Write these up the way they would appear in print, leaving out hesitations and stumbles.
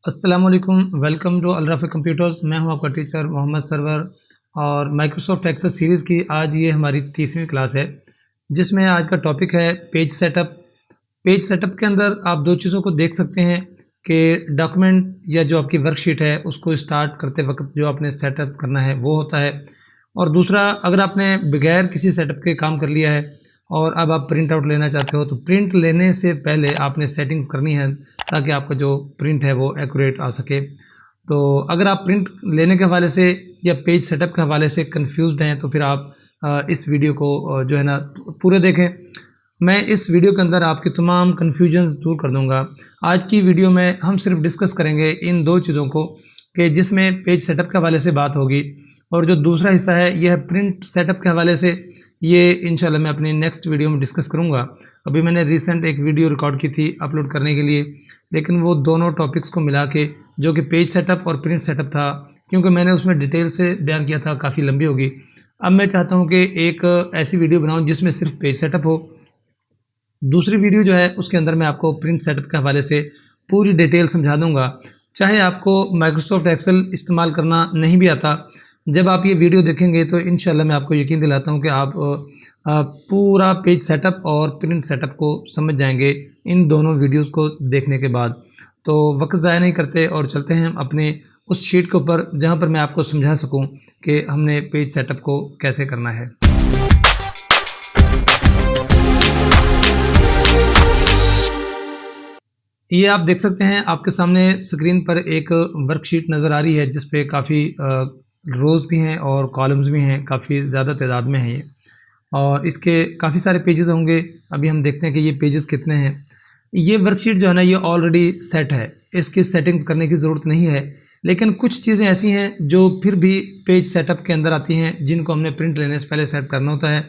अस्सलाम वालेकुम, welcome to अलराफ़ी computers. मैं हूं आपका टीचर मोहम्मद सरवर और माइक्रोसॉफ्ट एक्सेल सीरीज़ की आज ये हमारी 30वीं क्लास है, जिसमें आज का टॉपिक है पेज सेटअप। पेज सेटअप के अंदर आप दो चीज़ों को देख सकते हैं कि डॉक्यूमेंट या जो आपकी वर्कशीट है उसको स्टार्ट करते वक्त जो आपने सेटअप करना है वो होता है, और दूसरा अगर आपने बगैर किसी सेटअप के काम कर लिया है और अब आप प्रिंट आउट लेना चाहते हो तो प्रिंट लेने से पहले आपने सेटिंग्स करनी है ताकि आपका जो प्रिंट है वो एक्यूरेट आ सके। तो अगर आप प्रिंट लेने के हवाले से या पेज सेटअप के हवाले से कंफ्यूज्ड हैं तो फिर आप इस वीडियो को जो है ना पूरे देखें। मैं इस वीडियो के अंदर आपके तमाम कन्फ्यूजन्स दूर कर दूंगा। आज की वीडियो में हम सिर्फ डिस्कस करेंगे इन दो चीज़ों को कि जिसमें पेज सेटअप के हवाले से बात होगी, और जो दूसरा हिस्सा है यह है प्रिंट सेटअप के हवाले से। ये इंशाल्लाह मैं अपनी नेक्स्ट वीडियो में डिस्कस करूंगा। अभी मैंने रिसेंट एक वीडियो रिकॉर्ड की थी अपलोड करने के लिए, लेकिन वो दोनों टॉपिक्स को मिला के जो कि पेज सेटअप और प्रिंट सेटअप था, क्योंकि मैंने उसमें डिटेल से बयान किया था, काफ़ी लंबी होगी। अब मैं चाहता हूँ कि एक ऐसी वीडियो बनाऊँ जिसमें सिर्फ पेज सेटअप हो। दूसरी वीडियो जो है उसके अंदर मैं आपको प्रिंट सेटअप के हवाले से पूरी डिटेल समझा दूंगा। चाहे आपको माइक्रोसॉफ्ट एक्सेल इस्तेमाल करना नहीं भी आता, जब आप ये वीडियो देखेंगे तो इंशाल्लाह मैं आपको यकीन दिलाता हूँ कि आप पूरा पेज सेटअप और प्रिंट सेटअप को समझ जाएंगे इन दोनों वीडियोस को देखने के बाद। तो वक्त ज़ाया नहीं करते और चलते हैं हम अपने उस शीट के ऊपर जहाँ पर मैं आपको समझा सकूँ कि हमने पेज सेटअप को कैसे करना है। ये आप देख सकते हैं आपके सामने स्क्रीन पर एक वर्कशीट नज़र आ रही है जिस पे काफ़ी रोज़ भी हैं और कॉलम्स भी हैं, काफ़ी ज़्यादा तादाद में हैं ये, और इसके काफ़ी सारे पेजेस होंगे। अभी हम देखते हैं कि ये पेजेस कितने हैं। ये वर्कशीट जो है ना ये ऑलरेडी सेट है, इसकी सेटिंग्स करने की ज़रूरत नहीं है, लेकिन कुछ चीज़ें ऐसी हैं जो फिर भी पेज सेटअप के अंदर आती हैं जिनको हमने प्रिंट लेने से पहले सेट करना होता है।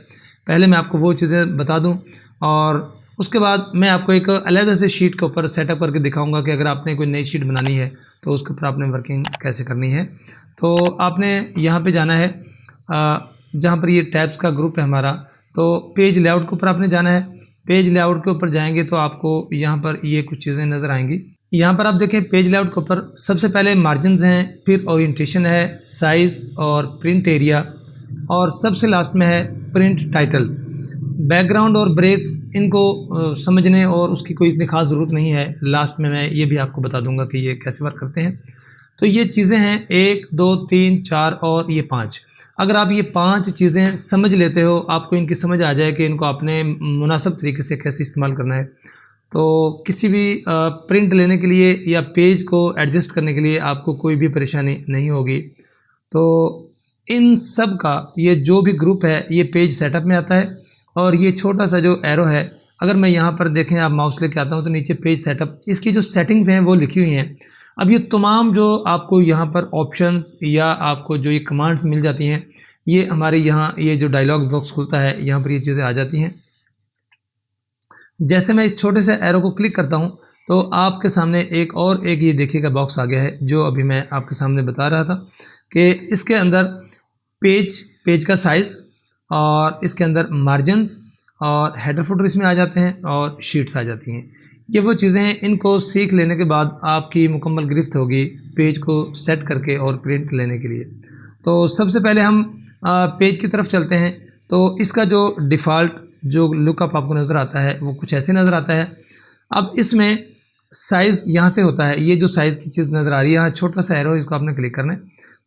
पहले मैं आपको वो चीज़ें बता दूँ और उसके बाद मैं आपको एक अलग से शीट के ऊपर सेटअप करके दिखाऊंगा कि अगर आपने कोई नई शीट बनानी है तो उसके ऊपर आपने वर्किंग कैसे करनी है। तो आपने यहाँ पे जाना है जहाँ पर ये टैब्स का ग्रुप है हमारा, तो पेज लेआउट के ऊपर आपने जाना है। पेज लेआउट के ऊपर जाएंगे तो आपको यहाँ पर ये कुछ चीज़ें नज़र आएंगी। यहाँ पर आप देखें पेज लेआउट के ऊपर सबसे पहले मार्जिन्स हैं, फिर ओरिएंटेशन है, साइज़ और प्रिंट एरिया, और सबसे लास्ट में है प्रिंट टाइटल्स। बैकग्राउंड और ब्रेक्स इनको समझने और उसकी कोई इतनी ख़ास ज़रूरत नहीं है, लास्ट में मैं ये भी आपको बता दूंगा कि ये कैसे वर्क करते हैं। तो ये चीज़ें हैं 1 2 3 4 और ये 5। अगर आप ये 5 चीज़ें समझ लेते हो, आपको इनकी समझ आ जाए कि इनको आपने मुनासिब तरीके से कैसे इस्तेमाल करना है, तो किसी भी प्रिंट लेने के लिए या पेज को एडजस्ट करने के लिए आपको कोई भी परेशानी नहीं होगी। तो इन सब का ये जो भी ग्रुप है ये पेज सेटअप में आता है, और ये छोटा सा जो एरो है, अगर मैं यहाँ पर देखें आप माउस लेके आता हूँ तो नीचे पेज सेटअप, इसकी जो सेटिंग्स हैं वो लिखी हुई हैं। अब ये तमाम जो आपको यहाँ पर ऑप्शंस या आपको जो ये कमांड्स मिल जाती हैं, ये हमारे यहाँ ये जो डायलॉग बॉक्स खुलता है यहाँ पर ये चीज़ें आ जाती हैं। जैसे मैं इस छोटे से एरो को क्लिक करता हूँ तो आपके सामने एक ये देखिएगा बॉक्स आ गया है, जो अभी मैं आपके सामने बता रहा था कि इसके अंदर पेज का साइज़ और इसके अंदर मार्जिन्स और हेडर फुटर इसमें आ जाते हैं और शीट्स आ जाती हैं। ये वो चीज़ें हैं, इनको सीख लेने के बाद आपकी मुकम्मल गिरफ्त होगी पेज को सेट करके और प्रिंट लेने के लिए। तो सबसे पहले हम पेज की तरफ चलते हैं। तो इसका जो डिफ़ॉल्ट जो लुकअप आपको नज़र आता है वो कुछ ऐसे नज़र आता है। अब इसमें साइज़ यहाँ से होता है, ये जो साइज़ की चीज़ नज़र आ रही है, यहाँ छोटा सा एरो, इसको आपने क्लिक करना है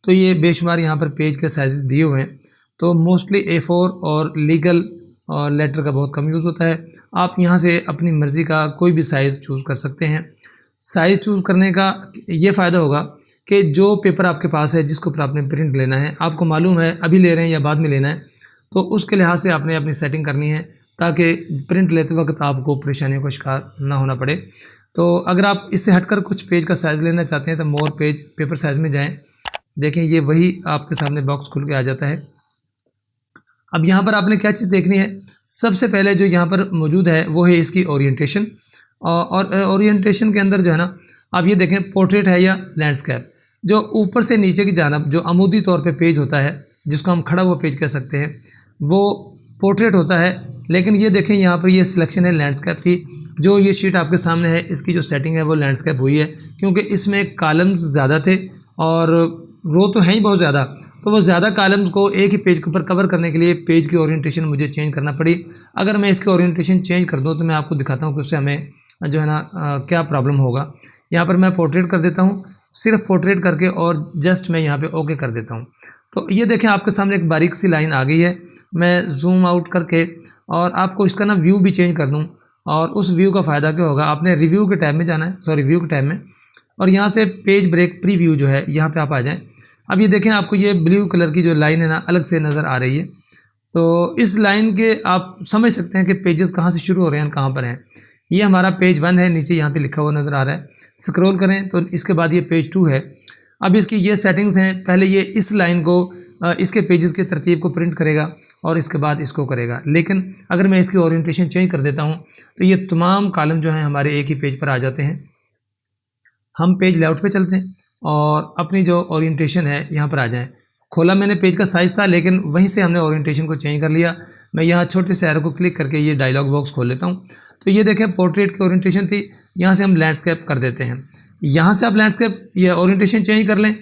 तो ये बेशुमार यहाँ पर पेज के साइज़ दिए हुए हैं। तो मोस्टली A4 और लीगल और लेटर का बहुत कम यूज़ होता है। आप यहाँ से अपनी मर्ज़ी का कोई भी साइज़ चूज़ कर सकते हैं। साइज़ चूज़ करने का ये फ़ायदा होगा कि जो पेपर आपके पास है जिसके ऊपर आपने प्रिंट लेना है, आपको मालूम है अभी ले रहे हैं या बाद में लेना है, तो उसके लिहाज से आपने अपनी सेटिंग करनी है ताकि प्रिंट लेते वक्त आपको परेशानियों का शिकार ना होना पड़े। तो अगर आप इससे हटकर कुछ पेज का साइज़ लेना चाहते हैं तो मोर पेज पेपर साइज़ में जाएँ। देखें ये वही आपके सामने बॉक्स खुल के आ जाता है। अब यहाँ पर आपने क्या चीज़ देखनी है, सबसे पहले जो यहाँ पर मौजूद है वो है इसकी ओरिएंटेशन, और ओरिएंटेशन के अंदर जो है ना आप ये देखें पोर्ट्रेट है या लैंडस्केप। जो ऊपर से नीचे की जानब जो अमूदी तौर पे पेज होता है जिसको हम खड़ा हुआ पेज कह सकते हैं, वो पोर्ट्रेट होता है। लेकिन ये देखें यहाँ पर ये सिलेक्शन है लैंडस्केप की। जो ये शीट आपके सामने है इसकी जो सेटिंग है वो लैंडस्केप हुई है, क्योंकि इसमें कॉलम्स ज़्यादा थे और रो तो हैं ही बहुत ज़्यादा, तो वो ज़्यादा कॉलम्स को एक ही पेज के ऊपर कवर करने के लिए पेज की ओरिएंटेशन मुझे चेंज करना पड़ी। अगर मैं इसकी ओरिएंटेशन चेंज कर दूँ तो मैं आपको दिखाता हूँ कि उससे हमें जो है ना क्या प्रॉब्लम होगा। यहाँ पर मैं पोर्ट्रेट कर देता हूँ, सिर्फ पोर्ट्रेट करके और जस्ट मैं यहाँ पे ओके कर देता हूँ। तो ये देखें आपके सामने एक बारीक सी लाइन आ गई है। मैं जूम आउट करके और आपको इसका ना व्यू भी चेंज कर दूँ, और उस व्यू का फ़ायदा क्या होगा, आपने रिव्यू के टैब में जाना है, सॉरी व्यू के टैब में, और यहाँ से पेज ब्रेक प्रीव्यू जो है यहाँ पे आप आ जाएं। अब ये देखें आपको ये ब्लू कलर की जो लाइन है ना अलग से नज़र आ रही है। तो इस लाइन के आप समझ सकते हैं कि पेजेस कहाँ से शुरू हो रहे हैं कहाँ पर हैं। ये हमारा पेज 1 है, नीचे यहाँ पे लिखा हुआ नज़र आ रहा है। स्क्रॉल करें तो इसके बाद ये पेज 2 है। अब इसकी ये सेटिंग्स हैं, पहले ये इस लाइन को इसके पेजेस के तरतीब को प्रिंट करेगा और इसके बाद इसको करेगा। लेकिन अगर मैं इसकी ओरिएंटेशन चेंज कर देता हूँ तो ये तमाम कॉलम जो हैं हमारे एक ही पेज पर आ जाते हैं। हम पेज लेआउट पे चलते हैं और अपनी जो ओरिएंटेशन है यहाँ पर आ जाएं। खोला मैंने पेज का साइज़ था, लेकिन वहीं से हमने ओरिएंटेशन को चेंज कर लिया। मैं यहाँ छोटे से एरो को क्लिक करके ये डायलॉग बॉक्स खोल लेता हूँ। तो ये देखें पोर्ट्रेट की ओरिएंटेशन थी, यहाँ से हम लैंडस्केप कर देते हैं। यहाँ से आप लैंडस्केप ये ओरिएंटेशन चेंज कर लें,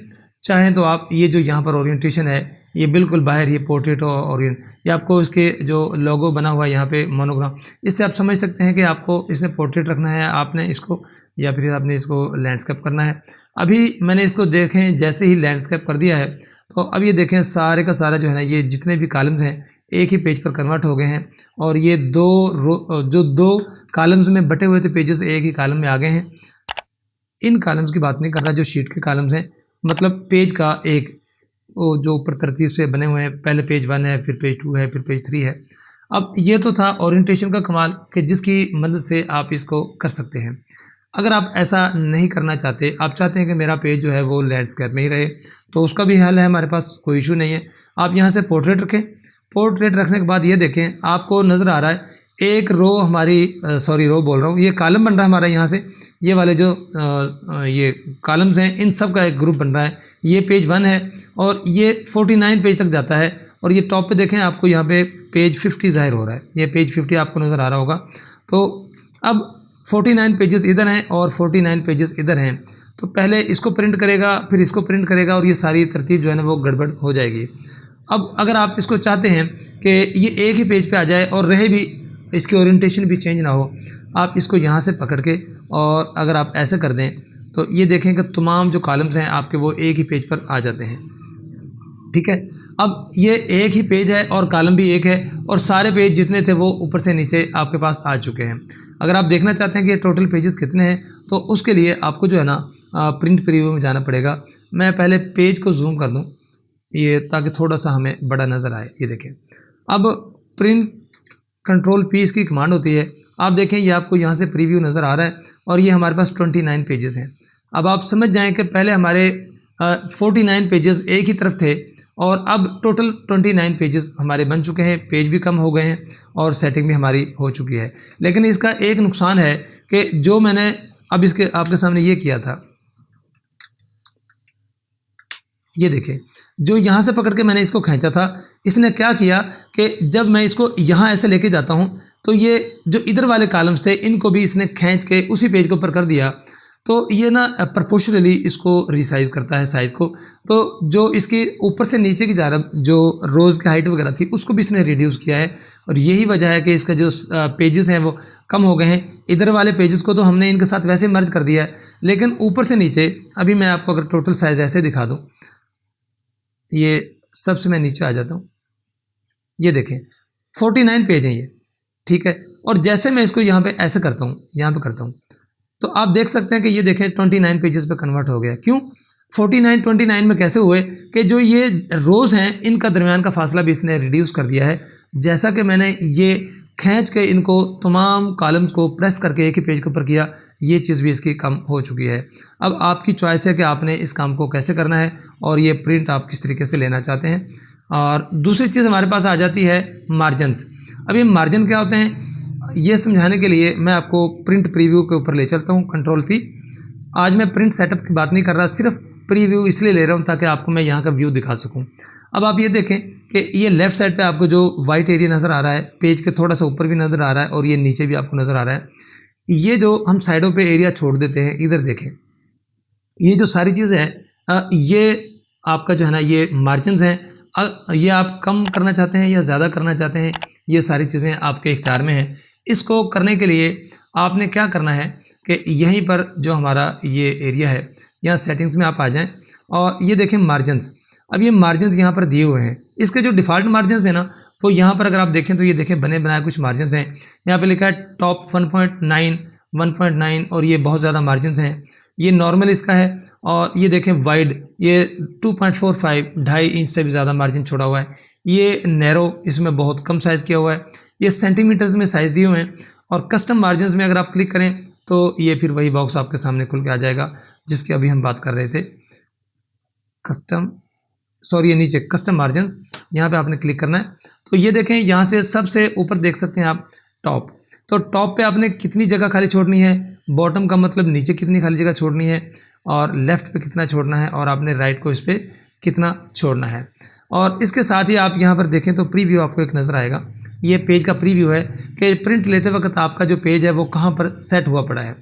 चाहें तो आप ये जो यहाँ पर ओरिएंटेशन है ये बिल्कुल बाहर ये पोर्ट्रेट ओरिएंट, ये आपको इसके जो लोगो बना हुआ है यहाँ पे मोनोग्राम, इससे आप समझ सकते हैं कि आपको इसने पोर्ट्रेट रखना है आपने इसको, या फिर आपने इसको लैंडस्केप करना है। अभी मैंने इसको देखें जैसे ही लैंडस्केप कर दिया है, तो अब ये देखें सारे का सारा जो है ना ये जितने भी कॉलम्स हैं एक ही पेज पर कन्वर्ट हो गए हैं, और ये जो दो कॉलम्स में बटे हुए थे पेजेस एक ही कॉलम में आ गए हैं। इन कॉलम्स की बात नहीं कर रहा, जो शीट के कॉलम्स हैं, मतलब पेज का एक वो जो ऊपर तरतीब से बने हुए हैं, पहले पेज 1 है, फिर पेज 2 है, फिर पेज 3 है। अब ये तो था ओरिएंटेशन का कमाल कि जिसकी मदद से आप इसको कर सकते हैं। अगर आप ऐसा नहीं करना चाहते, आप चाहते हैं कि मेरा पेज जो है वो लैंडस्केप में ही रहे, तो उसका भी हल है हमारे पास, कोई इशू नहीं है। आप यहाँ से पोर्ट्रेट रखें। पोर्ट्रेट रखने के बाद ये देखें आपको नज़र आ रहा है एक रो हमारी रो बोल रहा हूँ, ये कॉलम बन रहा है हमारा। यहाँ से ये वाले जो ये कॉलम्स हैं इन सब का एक ग्रुप बन रहा है। ये पेज 1 है और ये 49 पेज तक जाता है, और ये टॉप पे देखें आपको यहाँ पे पेज 50 ज़ाहिर हो रहा है। ये पेज 50 आपको नज़र आ रहा होगा। तो अब 49 पेजेस इधर हैं और 49 पेजेस इधर हैं, तो पहले इसको प्रिंट करेगा, फिर इसको प्रिंट करेगा, और ये सारी तरतीब जो है ना वो गड़बड़ हो जाएगी। अब अगर आप इसको चाहते हैं कि ये एक ही पेज पे आ जाए और रहे भी, इसकी ओरिएंटेशन भी चेंज ना हो, आप इसको यहाँ से पकड़ के और अगर आप ऐसे कर दें तो ये देखें कि तमाम जो कॉलम्स हैं आपके वो एक ही पेज पर आ जाते हैं। ठीक है, अब ये एक ही पेज है और कॉलम भी एक है, और सारे पेज जितने थे वो ऊपर से नीचे आपके पास आ चुके हैं। अगर आप देखना चाहते हैं कि टोटल पेजेस कितने हैं, तो उसके लिए आपको जो है ना प्रिंट प्रीव्यू में जाना पड़ेगा। मैं पहले पेज को जूम कर दूँ ये, ताकि थोड़ा सा हमें बड़ा नज़र आए। ये देखें, अब प्रिंट कंट्रोल P इसकी कमांड होती है। आप देखें ये आपको यहाँ से प्रीव्यू नज़र आ रहा है, और ये हमारे पास 29 पेजेस हैं। अब आप समझ जाएं कि पहले हमारे 49 पेजेस एक ही तरफ थे, और अब टोटल 29 पेजेस हमारे बन चुके हैं, पेज भी कम हो गए हैं और सेटिंग भी हमारी हो चुकी है। लेकिन इसका एक नुकसान है कि जो मैंने अब इसके आपके सामने ये किया था, ये देखें, जो यहाँ से पकड़ के मैंने इसको खींचा था, इसने क्या किया कि जब मैं इसको यहाँ ऐसे लेके जाता हूँ तो ये जो इधर वाले कॉलम्स थे इनको भी इसने खींच के उसी पेज के ऊपर कर दिया। तो ये ना प्रोपोर्शनली इसको रिसाइज करता है साइज़ को, तो जो इसकी ऊपर से नीचे की जानब जो रोज़ की हाइट वगैरह थी उसको भी इसने रिड्यूस किया है, और यही वजह है कि इसका जो पेजेस हैं वो कम हो गए हैं। इधर वाले पेजेस को तो हमने इनके साथ वैसे मर्ज कर दिया है, लेकिन ऊपर से नीचे अभी मैं आपको अगर टोटल साइज़ ऐसे दिखा दूँ, ये सबसे मैं नीचे आ जाता हूँ, ये देखें 49 पेज हैं ये। ठीक है, और जैसे मैं इसको यहाँ पे ऐसे करता हूँ, यहाँ पे करता हूँ, तो आप देख सकते हैं कि ये देखें 29 पेजेस पे कन्वर्ट हो गया। क्यों 29 में कैसे हुए कि जो ये रोज़ हैं इनका दरमियान का फासला भी इसने रिड्यूस कर दिया है। जैसा कि मैंने ये खींच के इनको तमाम कॉलम्स को प्रेस करके एक ही पेज के ऊपर किया, ये चीज़ भी इसकी कम हो चुकी है। अब आपकी चॉइस है कि आपने इस काम को कैसे करना है और ये प्रिंट आप किस तरीके से लेना चाहते हैं। और दूसरी चीज़ हमारे पास आ जाती है मार्जिनस। अब ये मार्जिन क्या होते हैं, ये समझाने के लिए मैं आपको प्रिंट प्रीव्यू के ऊपर ले चलता हूँ, कंट्रोल P। आज मैं प्रिंट सेटअप की बात नहीं कर रहा, सिर्फ प्रीव्यू इसलिए ले रहा हूँ ताकि आपको मैं यहाँ का व्यू दिखा सकूँ। अब आप ये देखें कि ये लेफ़्ट साइड पे आपको जो वाइट एरिया नज़र आ रहा है, पेज के थोड़ा सा ऊपर भी नज़र आ रहा है और ये नीचे भी आपको नज़र आ रहा है। ये जो हम साइडों पे एरिया छोड़ देते हैं, इधर देखें, ये जो सारी चीज़ें हैं ये आपका जो है ना ये मार्जिन्स हैं। ये आप कम करना चाहते हैं या ज़्यादा करना चाहते हैं, ये सारी चीज़ें आपके इख्तियार में हैं। इसको करने के लिए आपने क्या करना है कि यहीं पर जो हमारा ये एरिया है, यहाँ सेटिंग्स में आप आ जाएं और ये देखें मार्जिन्स। अब ये मार्जिन्स यहाँ पर दिए हुए हैं, इसके जो डिफ़ॉल्ट मार्जिन्स हैं ना, वो यहाँ पर अगर आप देखें तो ये देखें बने बनाए कुछ मार्जिन्स हैं। यहाँ पे लिखा है टॉप 1.9, 1.9 और ये बहुत ज़्यादा मार्जिन्स हैं। ये नॉर्मल इसका है और ये देखें वाइड, ये 2.45, 2.5 इंच से भी ज़्यादा मार्जिन छोड़ा हुआ है। ये नैरो, इसमें बहुत कम साइज़ किया हुआ है। ये सेंटीमीटर्स में साइज़ दिए हुए हैं और कस्टम मार्जिन्स में अगर आप क्लिक करें तो ये फिर वही बॉक्स आपके सामने खुल के आ जाएगा जिसकी अभी हम बात कर रहे थे। ये नीचे कस्टम मार्जिन्स, यहाँ पे आपने क्लिक करना है। तो ये देखें यहाँ से सबसे ऊपर देख सकते हैं आप टॉप, तो टॉप पे आपने कितनी जगह खाली छोड़नी है, बॉटम का मतलब नीचे कितनी खाली जगह छोड़नी है और लेफ़्ट पे कितना छोड़ना है और आपने राइट को इस पर कितना छोड़ना है। और इसके साथ ही आप यहाँ पर देखें तो प्रीव्यू आपको एक नज़र आएगा। ये पेज का प्रीव्यू है कि प्रिंट लेते वक्त आपका जो पेज है वो कहाँ पर सेट हुआ पड़ा है।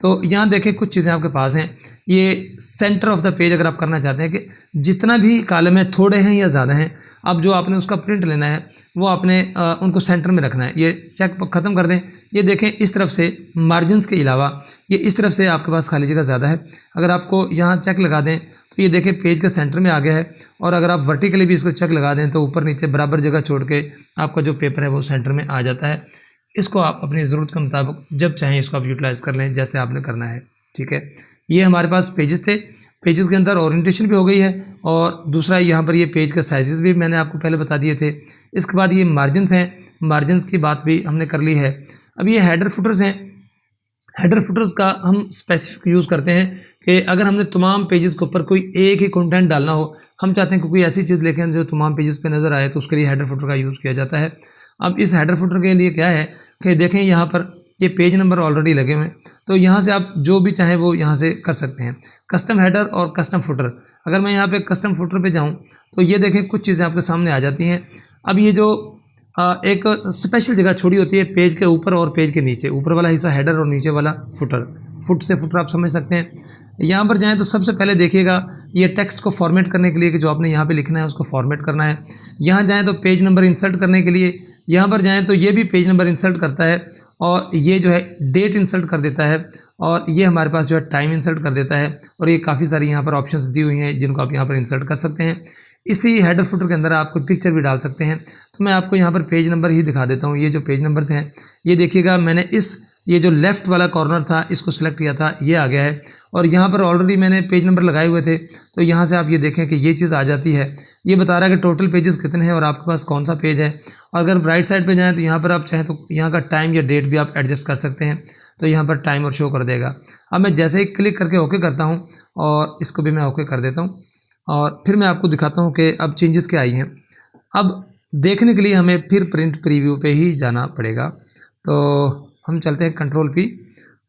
तो यहाँ देखें कुछ चीज़ें आपके पास हैं। ये सेंटर ऑफ द पेज अगर आप करना चाहते हैं कि जितना भी कॉलम है थोड़े हैं या ज़्यादा हैं, अब जो आपने उसका प्रिंट लेना है वो आपने उनको सेंटर में रखना है। ये चेक ख़त्म कर दें। ये देखें इस तरफ से मार्जिन्स के अलावा ये इस तरफ से आपके पास खाली जगह ज़्यादा है। अगर आपको यहाँ चेक लगा दें तो ये देखें पेज के सेंटर में आ गया है और अगर आप वर्टिकली भी इसको चेक लगा दें तो ऊपर नीचे बराबर जगह छोड़ के आपका जो पेपर है वो सेंटर में आ जाता है। इसको आप अपनी ज़रूरत के मुताबिक जब चाहें इसको आप यूटिलाइज़ कर लें जैसे आपने करना है, ठीक है। ये हमारे पास पेजेस थे, पेजेस के अंदर ओरिएंटेशन भी हो गई है और दूसरा यहाँ पर ये पेज के साइजेस भी मैंने आपको पहले बता दिए थे। इसके बाद ये मार्जिन्स हैं, मार्जिन्स की बात भी हमने कर ली है। अब ये हेडर फुटर्स हैं। हेडर फुटर्स का हम स्पेसिफिक यूज़ करते हैं कि अगर हमने तमाम पेजेस के ऊपर कोई एक ही कंटेंट डालना हो, हम चाहते हैं कि कोई ऐसी चीज़ लेके जो तमाम पेजेस पे नज़र आए, तो उसके लिए हेडर फुटर का यूज़ किया जाता है। अब इस हेडर फुटर के लिए क्या है कि देखें यहाँ पर ये पेज नंबर ऑलरेडी लगे हुए हैं, तो यहाँ से आप जो भी चाहें वो यहाँ से कर सकते हैं। कस्टम हेडर और कस्टम फुटर, अगर मैं यहाँ पे कस्टम फुटर पे जाऊँ तो ये देखें कुछ चीज़ें आपके सामने आ जाती हैं। अब ये जो एक स्पेशल जगह छोड़ी होती है पेज के ऊपर और पेज के नीचे, ऊपर वाला हिस्सा हेडर और नीचे वाला फुटर, फुट से फुटर आप समझ सकते हैं। यहाँ पर जाएँ तो सबसे पहले देखिएगा ये टेक्स्ट को फॉर्मेट करने के लिए कि जो आपने यहाँ पे लिखना है उसको फॉर्मेट करना है। यहाँ जाएँ तो पेज नंबर इंसर्ट करने के लिए, यहाँ पर जाएँ तो ये भी पेज नंबर इंसर्ट करता है और ये जो है डेट इंसर्ट कर देता है और ये हमारे पास जो है टाइम इंसर्ट कर देता है और ये काफ़ी सारी यहाँ पर ऑप्शंस दी हुई हैं जिनको आप यहाँ पर इंसर्ट कर सकते हैं। इसी हेडर फुटर के अंदर आप कोई पिक्चर भी डाल सकते हैं। तो मैं आपको यहाँ पर पेज नंबर ही दिखा देता हूँ। ये जो पेज नंबर्स हैं ये देखिएगा, मैंने ये जो लेफ़्ट वाला कॉर्नर था इसको सिलेक्ट किया था, ये आ गया है और यहाँ पर ऑलरेडी मैंने पेज नंबर लगाए हुए थे। तो यहाँ से आप ये देखें कि ये चीज़ आ जाती है। ये बता रहा है कि टोटल पेजेस कितने हैं और आपके पास कौन सा पेज है। और अगर राइट साइड पे जाएँ तो यहाँ पर आप चाहें तो यहाँ का टाइम या डेट भी आप एडजस्ट कर सकते हैं। तो यहाँ पर टाइम और शो कर देगा। अब मैं जैसे ही क्लिक करके ओके करता हूँ और इसको भी मैं ओके कर देता हूँ और फिर मैं आपको दिखाता हूँ कि अब चेंजेस क्या आई हैं। अब देखने के लिए हमें फिर प्रिंट प्रीव्यू पे ही जाना पड़ेगा। तो हम चलते हैं कंट्रोल पी।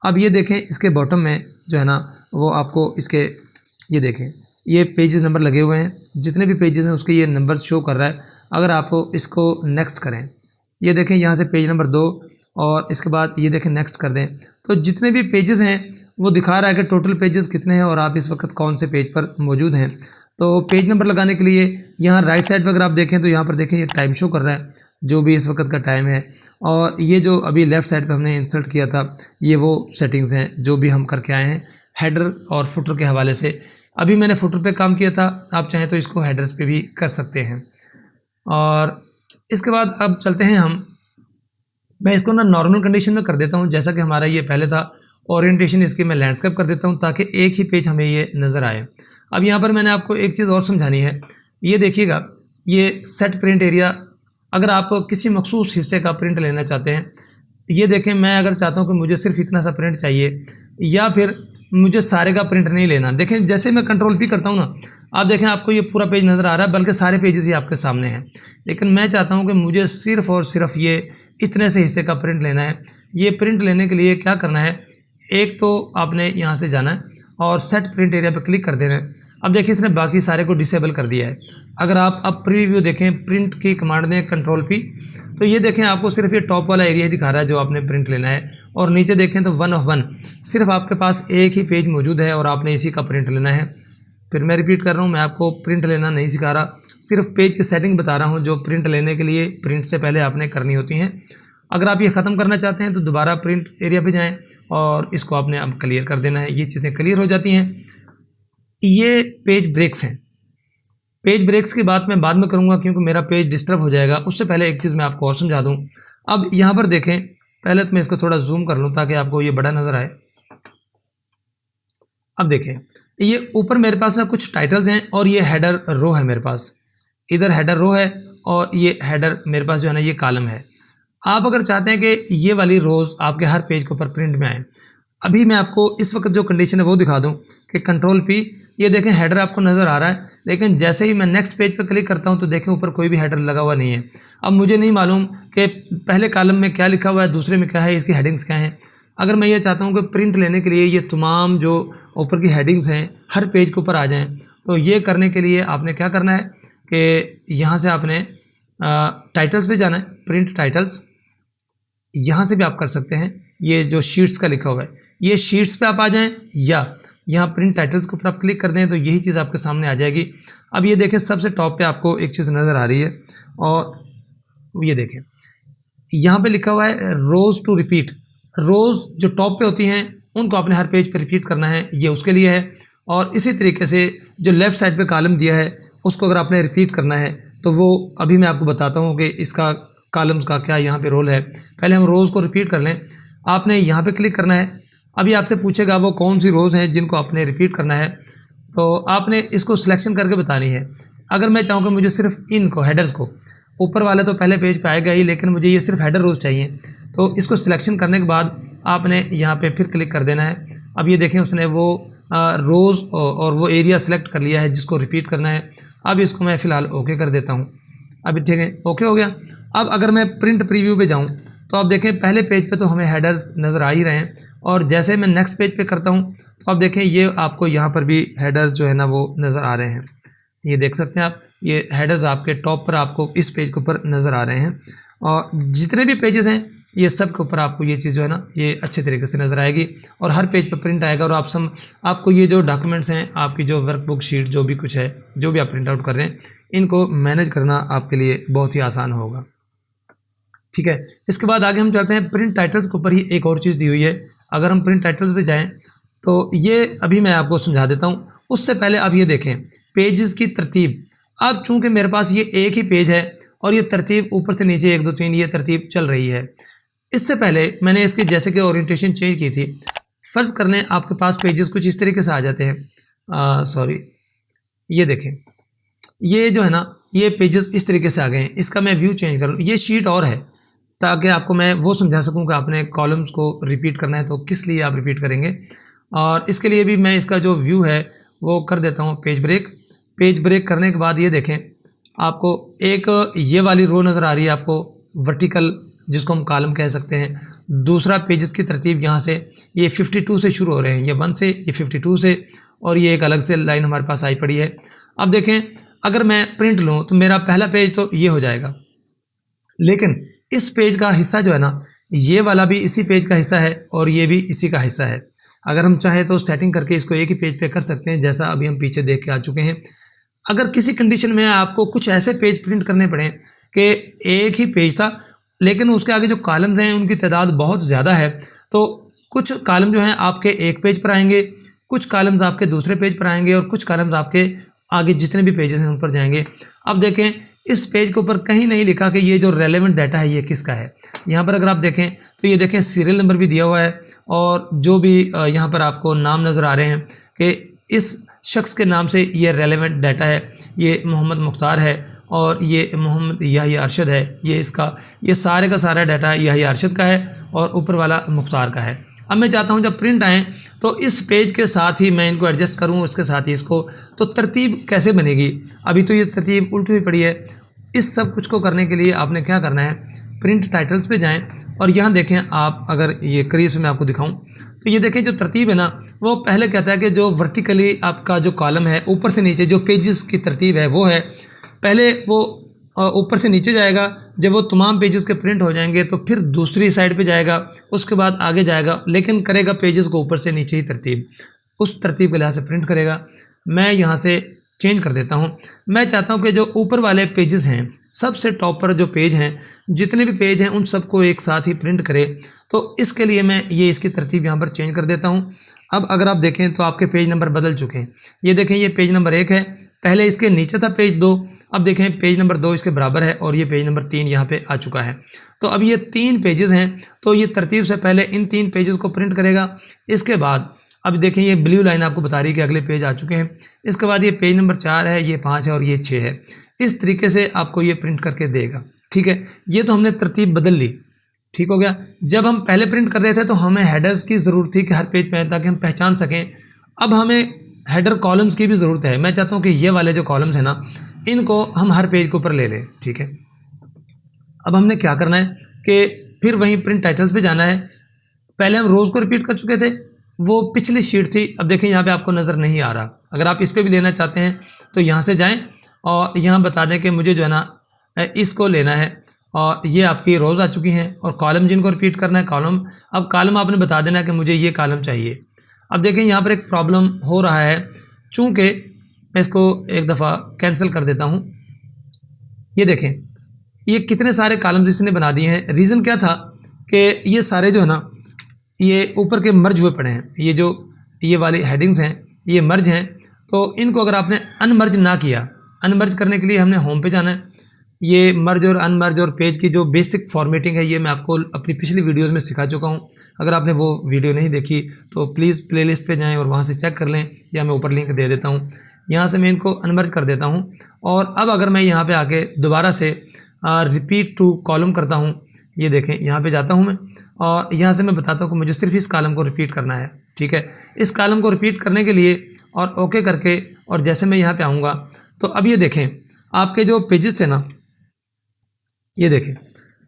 अब ये देखें इसके बॉटम में जो है ना वो आपको इसके ये देखें ये पेजेस नंबर लगे हुए हैं, जितने भी पेजेस हैं उसके ये नंबर शो कर रहा है। अगर आप इसको नेक्स्ट करें, ये देखें यहाँ से पेज नंबर 2 और इसके बाद ये देखें नेक्स्ट कर दें तो जितने भी पेजेस हैं वो दिखा रहा है कि टोटल पेजेस कितने हैं और आप इस वक्त कौन से पेज पर मौजूद हैं। तो पेज नंबर लगाने के लिए यहाँ राइट साइड पर अगर आप देखें तो यहाँ पर देखें ये टाइम शो कर रहा है जो भी इस वक्त का टाइम है और ये जो अभी लेफ़्ट साइड पे हमने इंसर्ट किया था ये वो सेटिंग्स हैं जो भी हम करके आए हैं हेडर और फुटर के हवाले से। अभी मैंने फुटर पे काम किया था, आप चाहें तो इसको हेडर्स पे भी कर सकते हैं। और इसके बाद अब चलते हैं मैं इसको ना नॉर्मल कंडीशन में कर देता हूँ जैसा कि हमारा ये पहले था। ओरिएंटेशन इसकी मैं लैंडस्केप कर देता हूँ ताकि एक ही पेज हमें ये नज़र आए। अब यहाँ पर मैंने आपको एक चीज़ और समझानी है। ये देखिएगा ये सेट प्रिंट एरिया, अगर आप किसी मखसूस हिस्से का प्रिंट लेना चाहते हैं, ये देखें मैं अगर चाहता हूँ कि मुझे सिर्फ इतना सा प्रिंट चाहिए या फिर मुझे सारे का प्रिंट नहीं लेना, देखें जैसे मैं कंट्रोल पी करता हूँ ना, आप देखें आपको ये पूरा पेज नज़र आ रहा है बल्कि सारे पेजेस ही आपके सामने हैं। लेकिन मैं चाहता हूँ कि मुझे सिर्फ और सिर्फ ये इतने से हिस्से का प्रिंट लेना है। ये प्रिंट लेने के लिए क्या करना है, एक तो आपने यहाँ से जाना है और सेट प्रिंट एरिया पर क्लिक कर देना है। अब देखिए इसने बाकी सारे को डिसेबल कर दिया है। अगर आप अब प्रीव्यू देखें, प्रिंट की कमांड दें Ctrl+P, तो ये देखें आपको सिर्फ ये टॉप वाला एरिया ही दिखा रहा है जो आपने प्रिंट लेना है। और नीचे देखें तो 1 of 1, सिर्फ आपके पास एक ही पेज मौजूद है और आपने इसी का प्रिंट लेना है। फिर मैं रिपीट कर रहा हूँ, मैं आपको प्रिंट लेना नहीं सिखा रहा, सिर्फ पेज की सेटिंग बता रहा हूँ जो प्रिंट लेने के लिए प्रिंट से पहले आपने करनी होती हैं। अगर आप ये ख़त्म करना चाहते हैं तो दोबारा प्रिंट एरिया पे जाएं और इसको आपने अब क्लियर कर देना है। ये चीज़ें क्लियर हो जाती हैं। ये पेज ब्रेक्स हैं। पेज ब्रेक्स की बात मैं बाद में करूँगा क्योंकि मेरा पेज डिस्टर्ब हो जाएगा। उससे पहले एक चीज़ मैं आपको और समझा दूँ। अब यहाँ पर देखें, पहले तो मैं इसको थोड़ा जूम कर लूँ ताकि आपको ये बड़ा नज़र आए। अब देखें, ये ऊपर मेरे पास ना कुछ टाइटल्स हैं और ये हेडर रो है मेरे पास। इधर हेडर रो है और ये हेडर मेरे पास जो है ना ये कॉलम है। आप अगर चाहते हैं कि ये वाली रोज़ आपके हर पेज के ऊपर प्रिंट में आए, अभी मैं आपको इस वक्त जो कंडीशन है वो दिखा दूं कि Ctrl+P, ये देखें हेडर आपको नज़र आ रहा है, लेकिन जैसे ही मैं नेक्स्ट पेज पर क्लिक करता हूं तो देखें ऊपर कोई भी हेडर लगा हुआ नहीं है। अब मुझे नहीं मालूम कि पहले कॉलम में क्या लिखा हुआ है, दूसरे में क्या है, इसकी हेडिंग्स क्या हैं। अगर मैं ये चाहता हूँ कि प्रिंट लेने के लिए ये तमाम जो ऊपर की हेडिंग्स हैं हर पेज के ऊपर आ जाएँ, तो ये करने के लिए आपने क्या करना है कि यहाँ से आपने टाइटल्स पे जाना है, प्रिंट टाइटल्स। यहाँ से भी आप कर सकते हैं, ये जो शीट्स का लिखा हुआ है ये शीट्स पे आप आ जाएं, या यहाँ प्रिंट टाइटल्स के ऊपर आप क्लिक कर दें तो यही चीज़ आपके सामने आ जाएगी। अब ये देखें सबसे टॉप पे आपको एक चीज़ नज़र आ रही है और ये देखें यहाँ पे लिखा हुआ है रोज़ टू रिपीट। रोज़ जो टॉप पे होती हैं उनको आपने हर पेज पे रिपीट करना है, ये उसके लिए है। और इसी तरीके से जो लेफ़्ट साइड पे कॉलम दिया है उसको अगर आपने रिपीट करना है तो वो अभी मैं आपको बताता हूँ कि इसका कॉलम्स का क्या यहाँ पे रोल है। पहले हम रोज़ को रिपीट कर लें। आपने यहाँ पे क्लिक करना है। अभी आपसे पूछेगा वो कौन सी रोज़ हैं जिनको आपने रिपीट करना है, तो आपने इसको सिलेक्शन करके बतानी है। अगर मैं चाहूँ कि मुझे सिर्फ इनको हेडर्स को, ऊपर वाले तो पहले पेज पे आएगा ही, लेकिन मुझे ये सिर्फ हेडर रोज़ चाहिए, तो इसको सिलेक्शन करने के बाद आपने यहाँ पे फिर क्लिक कर देना है। अब ये देखें उसने वो रोज़ और वो एरिया सेलेक्ट कर लिया है जिसको रिपीट करना है। अब इसको मैं फ़िलहाल ओके कर देता हूँ। अभी ठीक है, ओके हो गया। अब अगर मैं प्रिंट प्रीव्यू पे जाऊँ तो आप देखें पहले पेज पे तो हमें हेडर्स नज़र आ ही रहे हैं, और जैसे मैं नेक्स्ट पेज पे करता हूँ तो आप देखें ये आपको यहाँ पर भी हेडर्स जो है ना वो नज़र आ रहे हैं। ये देख सकते हैं आप, ये हेडर्स आपके टॉप पर आपको इस पेज के ऊपर नज़र आ रहे हैं। और जितने भी पेजेस हैं ये सब के ऊपर आपको ये चीज़ जो है ना ये अच्छे तरीके से नज़र आएगी और हर पेज पर प्रिंट आएगा। और आपको ये जो डॉक्यूमेंट्स हैं, आपकी जो वर्कबुक शीट जो भी कुछ है, जो भी आप प्रिंट आउट कर रहे हैं, इनको मैनेज करना आपके लिए बहुत ही आसान होगा। ठीक है, इसके बाद आगे हम चलते हैं प्रिंट टाइटल्स के ऊपर ही एक और चीज़ दी हुई है। अगर हम प्रिंट टाइटल्स पे जाएं तो ये अभी मैं आपको समझा देता हूँ। उससे पहले आप ये देखें पेजेस की तरतीब। अब चूँकि मेरे पास ये एक ही पेज है और ये तरतीब ऊपर से नीचे 1 2 3 ये तरतीब चल रही है। इससे पहले मैंने इसकी जैसे कि ओरिएंटेशन चेंज की थी। फ़र्ज़ कर लें आपके पास पेजेस कुछ इस तरीके से आ जाते हैं। सॉरी, ये देखें, ये जो है ना ये पेजेस इस तरीके से आ गए हैं। इसका मैं व्यू चेंज करूँ, ये शीट और है, ताकि आपको मैं वो समझा सकूं कि आपने कॉलम्स को रिपीट करना है तो किस लिए आप रिपीट करेंगे। और इसके लिए भी मैं इसका जो व्यू है वो कर देता हूं पेज ब्रेक। पेज ब्रेक करने के बाद ये देखें आपको एक ये वाली रो नज़र आ रही है, आपको वर्टिकल, जिसको हम कॉलम कह सकते हैं। दूसरा पेजेस की तरतीब यहाँ से ये 52 से शुरू हो रहे हैं, ये 1 से, ये 52 से, और ये एक अलग से लाइन हमारे पास आई पड़ी है। अब देखें अगर मैं प्रिंट लूँ तो मेरा पहला पेज तो ये हो जाएगा, लेकिन इस पेज का हिस्सा जो है ना ये वाला भी इसी पेज का हिस्सा है और ये भी इसी का हिस्सा है। अगर हम चाहें तो सेटिंग करके इसको एक ही पेज पे कर सकते हैं, जैसा अभी हम पीछे देख के आ चुके हैं। अगर किसी कंडीशन में आपको कुछ ऐसे पेज प्रिंट करने पड़े कि एक ही पेज था लेकिन उसके आगे जो कॉलम्स हैं उनकी तादाद बहुत ज़्यादा है, तो कुछ कॉलम जो हैं आपके एक पेज पर आएंगे, कुछ कॉलम्स आपके दूसरे पेज पर आएंगे और कुछ कॉलम्स आपके आगे जितने भी पेजेस हैं उन पर जाएंगे। अब देखें इस पेज के ऊपर कहीं नहीं लिखा कि ये जो रेलेवेंट डाटा है ये किसका है। यहाँ पर अगर आप देखें तो ये देखें सीरियल नंबर भी दिया हुआ है और जो भी यहाँ पर आपको नाम नज़र आ रहे हैं कि इस शख्स के नाम से ये रेलेवेंट डाटा है, ये मोहम्मद मुख्तार है और ये मोहम्मद याहिया अरशद है, ये इसका ये सारे का सारा डाटा याहिया अरशद का है और ऊपर वाला मुख्तार का है। अब मैं चाहता हूँ जब प्रिंट आएँ तो इस पेज के साथ ही मैं इनको एडजस्ट करूँ, उसके साथ ही इसको, तो तरतीब कैसे बनेगी। अभी तो ये तरतीब उल्टी हुई पड़ी है। इस सब कुछ को करने के लिए आपने क्या करना है, प्रिंट टाइटल्स पे जाएं और यहाँ देखें आप, अगर ये करीब से मैं आपको दिखाऊं तो ये देखें जो तरतीब है ना, वो पहले कहता है कि जो वर्टिकली आपका जो कॉलम है ऊपर से नीचे जो पेजेस की तरतीब है वो है, पहले वो ऊपर से नीचे जाएगा, जब वो तमाम पेजेस के प्रिंट हो जाएंगे तो फिर दूसरी साइड पे जाएगा, उसके बाद आगे जाएगा, लेकिन करेगा पेजेस को ऊपर से नीचे ही तरतीब, उस तरतीब के लिहाज से प्रिंट करेगा। मैं यहाँ से चेंज कर देता हूँ। मैं चाहता हूँ कि जो ऊपर वाले पेजेस हैं, सबसे टॉप पर जो पेज हैं, जितने भी पेज हैं उन सबको एक साथ ही प्रिंट करे। तो इसके लिए मैं ये इसकी तरतीब यहाँ पर चेंज कर देता हूँ। अब अगर आप देखें तो आपके पेज नंबर बदल चुके हैं। ये देखें ये पेज नंबर 1 है, पहले इसके नीचे था पेज 2, अब देखें पेज नंबर 2 इसके बराबर है और ये पेज नंबर 3 यहाँ पे आ चुका है। तो अब ये 3 पेजेस हैं, तो ये तरतीब से पहले इन 3 पेजेस को प्रिंट करेगा। इसके बाद अब देखें ये ब्लू लाइन आपको बता रही है कि अगले पेज आ चुके हैं। इसके बाद ये पेज नंबर 4 है, ये 5 है और ये 6 है। इस तरीके से आपको ये प्रिंट करके देगा। ठीक है, ये तो हमने तरतीब बदल ली, ठीक हो गया। जब हम पहले प्रिंट कर रहे थे तो हमें हेडर्स की ज़रूरत थी कि हर पेज पे ताकि हम पहचान सकें। अब हमें हेडर कॉलम्स की भी ज़रूरत है। मैं चाहता हूँ कि ये वाले जो कॉलम्स हैं ना, इनको हम हर पेज के ऊपर ले लें। ठीक है, अब हमने क्या करना है कि फिर वहीं प्रिंट टाइटल्स पे जाना है। पहले हम रोज़ को रिपीट कर चुके थे, वो पिछली शीट थी। अब देखें यहाँ पे आपको नज़र नहीं आ रहा। अगर आप इस पर भी लेना चाहते हैं तो यहाँ से जाएं और यहाँ बता दें कि मुझे जो है ना इसको लेना है, और ये आपकी रोज़ आ चुकी हैं। और कॉलम जिनको रिपीट करना है कॉलम, अब कॉलम आपने बता देना है कि मुझे ये कॉलम चाहिए। अब देखें यहाँ पर एक प्रॉब्लम हो रहा है, चूँकि मैं इसको एक दफ़ा कैंसिल कर देता हूँ। ये देखें ये कितने सारे कॉलम्स इसने बना दिए हैं। रीज़न क्या था कि ये सारे जो है ना ये ऊपर के मर्ज हुए पड़े हैं। ये जो ये वाली हेडिंग्स हैं ये मर्ज हैं, तो इनको अगर आपने अनमर्ज ना किया, अनमर्ज करने के लिए हमने होम पे जाना है। ये मर्ज और अनमर्ज और पेज की जो बेसिक फॉर्मेटिंग है ये मैं आपको अपनी पिछली वीडियोस में सिखा चुका हूँ। अगर आपने वो वीडियो नहीं देखी तो प्लीज़ प्लेलिस्ट पे जाएं और वहाँ से चेक कर लें, या मैं ऊपर लिंक दे देता हूँ। यहाँ से मैं इनको अनमर्ज कर देता हूँ। और अब अगर मैं यहाँ पे आके दोबारा से रिपीट टू कॉलम करता हूँ, ये देखें यहाँ पे जाता हूँ मैं, और यहाँ से मैं बताता हूँ कि मुझे सिर्फ इस कॉलम को रिपीट करना है। ठीक है, इस कॉलम को रिपीट करने के लिए और ओके करके, और जैसे मैं यहाँ पे आऊँगा तो अब ये देखें आपके जो पेजेस थे ना, ये देखें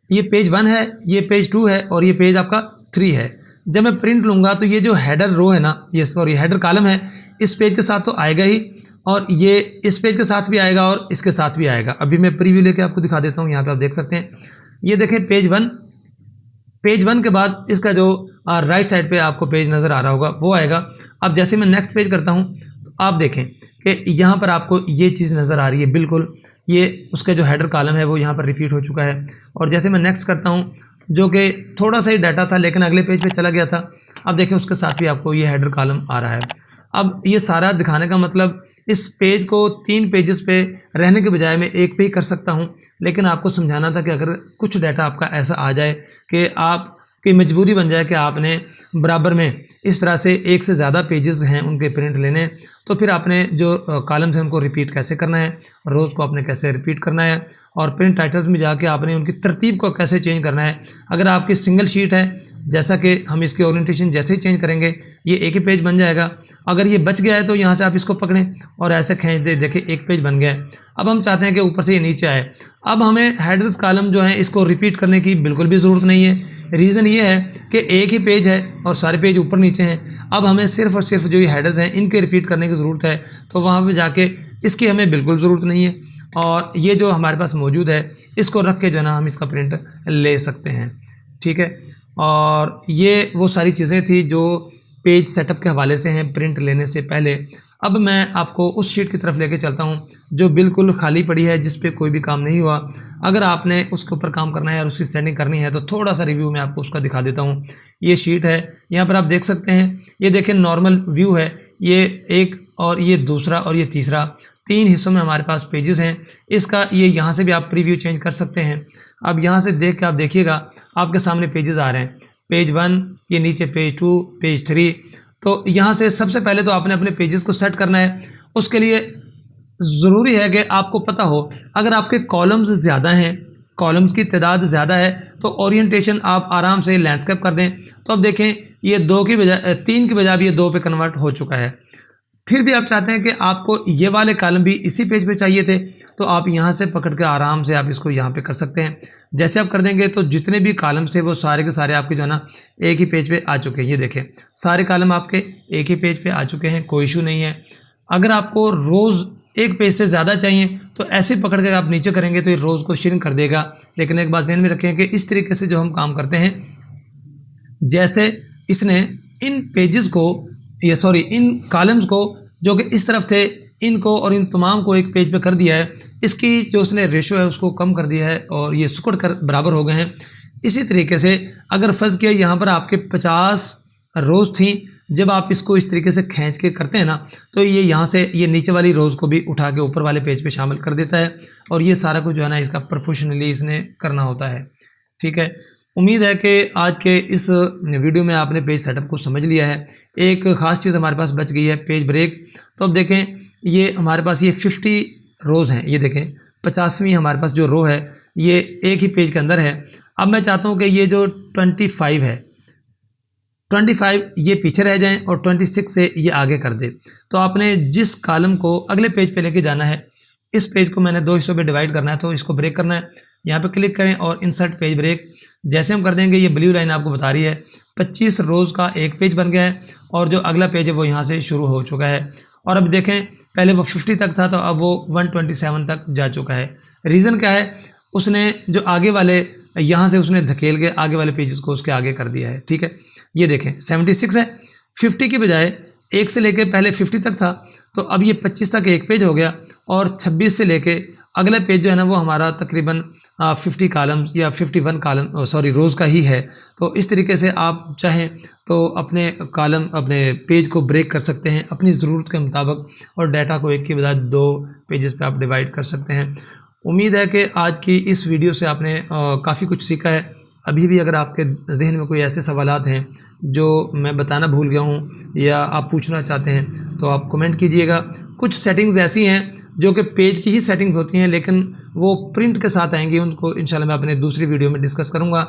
ये पेज 1 है, ये पेज 2 है और ये पेज आपका 3 है। जब मैं प्रिंट लूँगा तो ये जो हेडर रो है ना, ये सॉरी हेडर कॉलम है, इस पेज के साथ तो आएगा ही, और ये इस पेज के साथ भी आएगा और इसके साथ भी आएगा। अभी मैं प्रीव्यू लेके आपको दिखा देता हूँ। यहाँ पे आप देख सकते हैं, ये देखें पेज 1 के बाद इसका जो राइट साइड पे आपको पेज नज़र आ रहा होगा वो आएगा। अब जैसे मैं नेक्स्ट पेज करता हूँ तो आप देखें कि यहाँ पर आपको ये चीज़ नज़र आ रही है, बिल्कुल ये उसका जो हेडर कॉलम है वो यहाँ पर रिपीट हो चुका है। और जैसे मैं नेक्स्ट करता हूँ, जो कि थोड़ा सा ही डाटा था लेकिन अगले पेज पे चला गया था, अब देखें उसके साथ भी आपको ये हेडर कॉलम आ रहा है। अब ये सारा दिखाने का मतलब, इस पेज को 3 पेजेस पे रहने के बजाय मैं एक पे ही कर सकता हूँ, लेकिन आपको समझाना था कि अगर कुछ डाटा आपका ऐसा आ जाए कि आपकी मजबूरी बन जाए कि आपने बराबर में इस तरह से एक से ज़्यादा पेजेस हैं उनके प्रिंट लेने, तो फिर आपने जो कॉलम्स हैं उनको रिपीट कैसे करना है, रोज़ को आपने कैसे रिपीट करना है, और प्रिंट टाइटल्स में जाके आपने उनकी तरतीब को कैसे चेंज करना है। अगर आपकी सिंगल शीट है, जैसा कि हम इसके ओरिएंटेशन जैसे ही चेंज करेंगे ये एक ही पेज बन जाएगा। अगर ये बच गया है तो यहाँ से आप इसको पकड़ें और ऐसे खींच दे, देखिए एक पेज बन गया है। अब हम चाहते हैं कि ऊपर से ये नीचे आए। अब हमें हेडर्स कॉलम जो है इसको रिपीट करने की बिल्कुल भी ज़रूरत नहीं है। रीज़न ये है कि एक ही पेज है और सारे पेज ऊपर नीचे हैं। अब हमें सिर्फ और सिर्फ जो ये हेडर्स हैं इनके रिपीट करने की ज़रूरत है, तो वहाँ पे जाके इसकी हमें बिल्कुल ज़रूरत नहीं है। और ये जो हमारे पास मौजूद है इसको रख के जो है ना हम इसका प्रिंट ले सकते हैं। ठीक है, और ये वो सारी चीज़ें थी जो पेज सेटअप के हवाले से हैं प्रिंट लेने से पहले। अब मैं आपको उस शीट की तरफ लेके चलता हूँ जो बिल्कुल खाली पड़ी है, जिस पे कोई भी काम नहीं हुआ। अगर आपने उसके ऊपर काम करना है और उसकी सेटिंग करनी है तो थोड़ा सा रिव्यू मैं आपको उसका दिखा देता हूँ। ये शीट है, यहाँ पर आप देख सकते हैं, ये देखें नॉर्मल व्यू है, ये एक और ये दूसरा और ये तीसरा, 3 हिस्सों में हमारे पास पेजेस हैं। इसका ये यहाँ से भी आप प्रीव्यू चेंज कर सकते हैं। अब यहाँ से देख के आप देखिएगा आपके सामने पेजेस आ रहे हैं, पेज 1, ये नीचे पेज 2, पेज 3। तो यहाँ से सबसे पहले तो आपने अपने पेजेस को सेट करना है। उसके लिए ज़रूरी है कि आपको पता हो, अगर आपके कॉलम्स ज़्यादा हैं, कॉलम्स की तादाद ज़्यादा है, तो ओरिएंटेशन आप आराम से लैंडस्केप कर दें। तो अब देखें ये 2 की बजाय 3 की बजाय अब ये 2 पे कन्वर्ट हो चुका है। फिर भी आप चाहते हैं कि आपको ये वाले कॉलम भी इसी पेज पे चाहिए थे, तो आप यहाँ से पकड़ के आराम से आप इसको यहाँ पे कर सकते हैं। जैसे आप कर देंगे तो जितने भी कॉलम्स थे वो सारे के सारे आपके जो है ना एक ही पेज पे आ चुके हैं। ये देखें सारे कॉलम आपके एक ही पेज पे आ चुके हैं, कोई इशू नहीं है। अगर आपको रोज़ एक पेज से ज़्यादा चाहिए तो ऐसे पकड़ के आप नीचे करेंगे तो ये रोज़ को श्रिंक कर देगा। लेकिन एक बात ध्यान में रखें कि इस तरीके से जो हम काम करते हैं, जैसे इसने इन पेजेस को इन कॉलम्स को जो कि इस तरफ थे इनको और इन तमाम को एक पेज पे कर दिया है। इसकी जो उसने रेशो है उसको कम कर दिया है और ये सिकुड़ कर बराबर हो गए हैं। इसी तरीके से अगर फ़र्ज़ किया यहाँ पर आपके 50 रोज़ थी, जब आप इसको इस तरीके से खींच के करते हैं ना तो ये यहाँ से ये नीचे वाली रोज़ को भी उठा के ऊपर वाले पेज पे शामिल कर देता है। और ये सारा कुछ जो है ना इसका प्रोफेशनली इसने करना होता है। ठीक है, उम्मीद है कि आज के इस वीडियो में आपने पेज सेटअप को समझ लिया है। एक ख़ास चीज़ हमारे पास बच गई है, पेज ब्रेक। तो अब देखें ये हमारे पास ये 50 रोज़ हैं। ये देखें 50वीं हमारे पास जो रो है ये एक ही पेज के अंदर है। अब मैं चाहता हूँ कि ये जो 25 है, 25 ये पीछे रह जाएं और 26 से ये आगे कर दे। तो आपने जिस कॉलम को अगले पेज पे लेके जाना है, इस पेज को मैंने 2 हिस्सों में डिवाइड करना है, तो इसको ब्रेक करना है। यहाँ पे क्लिक करें और इंसर्ट पेज ब्रेक जैसे हम कर देंगे, ये ब्लू लाइन आपको बता रही है 25 रोज़ का एक पेज बन गया है और जो अगला पेज है वो यहाँ से शुरू हो चुका है। और अब देखें पहले वो 50 तक था तो अब वो 127 तक जा चुका है। रीज़न क्या है, उसने जो आगे वाले यहाँ से उसने धकेल के आगे वाले पेजेस को उसके आगे कर दिया है। ठीक है, ये देखें 76 है, 50 की बजाय 1 से लेके पहले 50 तक था तो अब ये 25 तक एक पेज हो गया और 26 से लेके अगला पेज जो है ना वो हमारा तकरीबन 50 कॉलम्स या 51 रोज़ का ही है। तो इस तरीके से आप चाहें तो अपने कॉलम अपने पेज को ब्रेक कर सकते हैं अपनी ज़रूरत के मुताबिक और डाटा को एक के बजाय 2 पेजेस पे आप डिवाइड कर सकते हैं। उम्मीद है कि आज की इस वीडियो से आपने काफ़ी कुछ सीखा है। अभी भी अगर आपके जहन में कोई ऐसे सवालात हैं जो मैं बताना भूल गया हूँ या आप पूछना चाहते हैं तो आप कमेंट कीजिएगा। कुछ सेटिंग्स ऐसी हैं जो कि पेज की ही सेटिंग्स होती हैं लेकिन वो प्रिंट के साथ आएंगी, उनको इंशाल्लाह मैं अपने दूसरी वीडियो में डिस्कस करूँगा।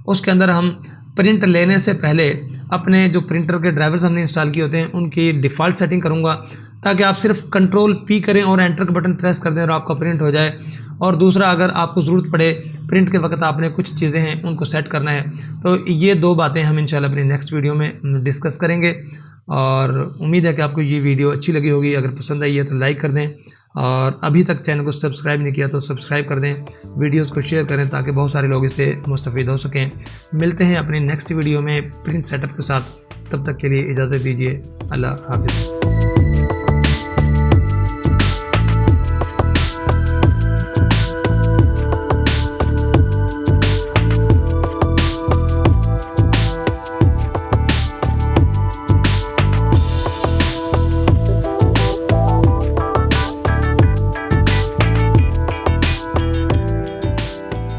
उसके अंदर हम प्रिंट लेने से पहले अपने जो प्रिंटर के ड्राइवर्स हमने इंस्टॉल किए होते हैं उनकी डिफ़ॉल्ट सेटिंग करूँगा ताकि आप सिर्फ कंट्रोल P करें और एंटर का बटन प्रेस कर दें और आपका प्रिंट हो जाए। और दूसरा, अगर आपको ज़रूरत पड़े प्रिंट के वक्त आपने कुछ चीज़ें हैं उनको सेट करना है, तो ये 2 बातें हम इंशाल्लाह अपनी नेक्स्ट वीडियो में डिस्कस करेंगे। और उम्मीद है कि आपको ये वीडियो अच्छी लगी होगी। अगर पसंद आई है तो लाइक कर दें और अभी तक चैनल को सब्सक्राइब नहीं किया तो सब्सक्राइब कर दें, वीडियोस को शेयर करें ताकि बहुत सारे लोग इससे मुस्तफ़ीद हो सकें। मिलते हैं अपनी नेक्स्ट वीडियो में प्रिंट सेटअप के साथ, तब तक के लिए इजाज़त दीजिए। अल्लाह हाफ़िज़।